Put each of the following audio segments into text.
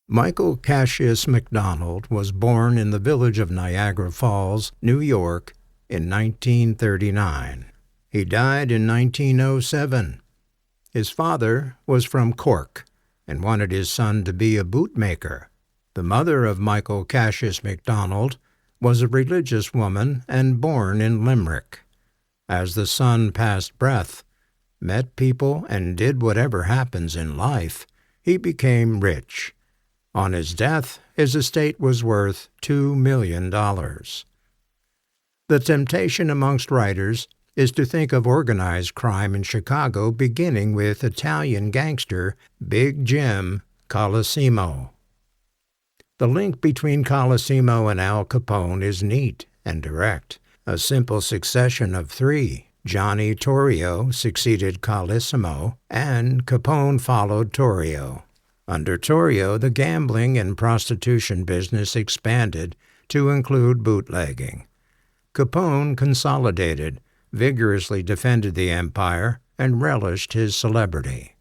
Michael Cassius MacDonald was born in the village of Niagara Falls, New York, in 1939. He died in 1907. His father was from Cork and wanted his son to be a bootmaker. The mother of Michael Cassius MacDonald was a religious woman and born in Limerick. As the son passed breath, met people, and did whatever happens in life, he became rich. On his death, his estate was worth $2 million. The temptation amongst writers is to think of organized crime in Chicago beginning with Italian gangster Big Jim Colosimo. The link between Colosimo and Al Capone is neat and direct, a simple succession of three. Johnny Torrio succeeded Colosimo, and Capone followed Torrio. Under Torrio, the gambling and prostitution business expanded to include bootlegging. Capone consolidated, vigorously defended the empire, and relished his celebrity.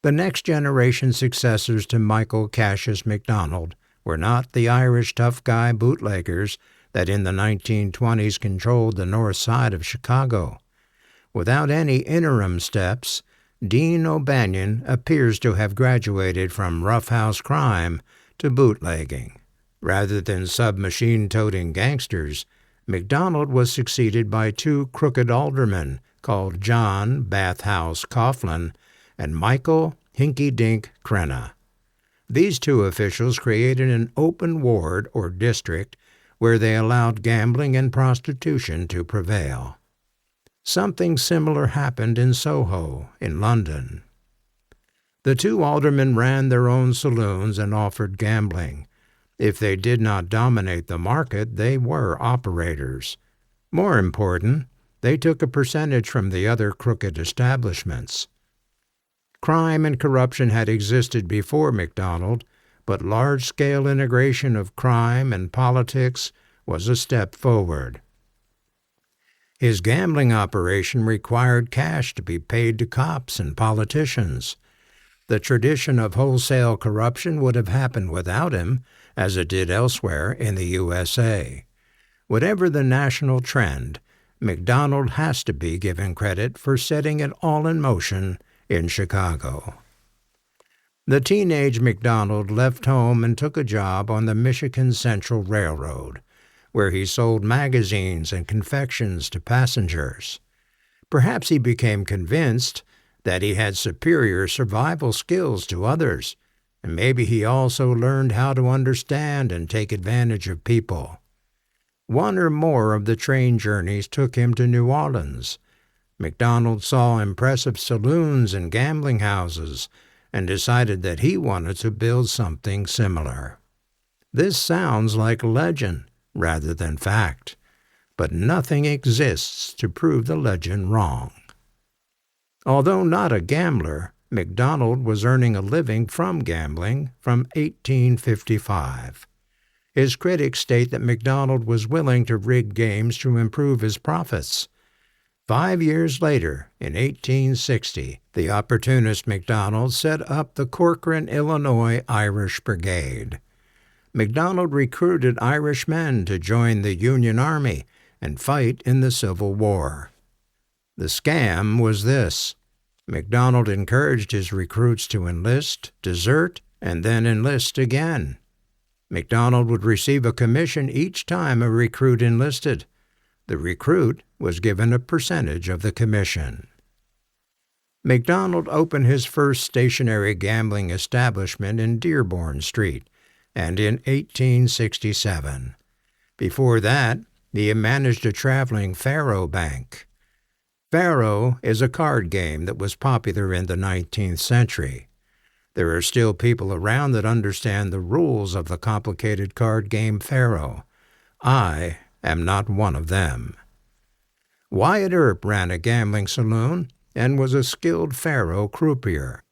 The next generation successors to Michael Cassius MacDonald were not the Irish tough guy bootleggers that in the 1920s controlled the north side of Chicago. Without any interim steps, Dean O'Banion appears to have graduated from roughhouse crime to bootlegging. Rather than submachine-toting gangsters, MacDonald was succeeded by two crooked aldermen called John Bathhouse Coughlin and Michael Hinky-Dink Crenna. These two officials created an open ward or district where they allowed gambling and prostitution to prevail. Something similar happened in Soho, in London. The two aldermen ran their own saloons and offered gambling. If they did not dominate the market, they were operators. More important, they took a percentage from the other crooked establishments. Crime and corruption had existed before MacDonald, but large-scale integration of crime and politics was a step forward. His gambling operation required cash to be paid to cops and politicians. The tradition of wholesale corruption would have happened without him, as it did elsewhere in the USA. Whatever the national trend, MacDonald has to be given credit for setting it all in motion in Chicago. The teenage MacDonald left home and took a job on the Michigan Central Railroad, where he sold magazines and confections to passengers. Perhaps he became convinced that he had superior survival skills to others, and maybe he also learned how to understand and take advantage of people. One or more of the train journeys took him to New Orleans. MacDonald saw impressive saloons and gambling houses and decided that he wanted to build something similar. This sounds like legend rather than fact, but nothing exists to prove the legend wrong. Although not a gambler, MacDonald was earning a living from gambling from 1855. His critics state that MacDonald was willing to rig games to improve his profits. 5 years later, in 1860, the opportunist MacDonald set up the Corcoran, Illinois Irish Brigade. MacDonald recruited Irish men to join the Union Army and fight in the Civil War. The scam was this: MacDonald encouraged his recruits to enlist, desert, and then enlist again. MacDonald would receive a commission each time a recruit enlisted. The recruit was given a percentage of the commission. MacDonald opened his first stationary gambling establishment in Dearborn Street, and in 1867. Before that, he managed a traveling faro bank. Faro is a card game that was popular in the 19th century. There are still people around that understand the rules of the complicated card game faro. I am not one of them. Wyatt Earp ran a gambling saloon and was a skilled faro croupier.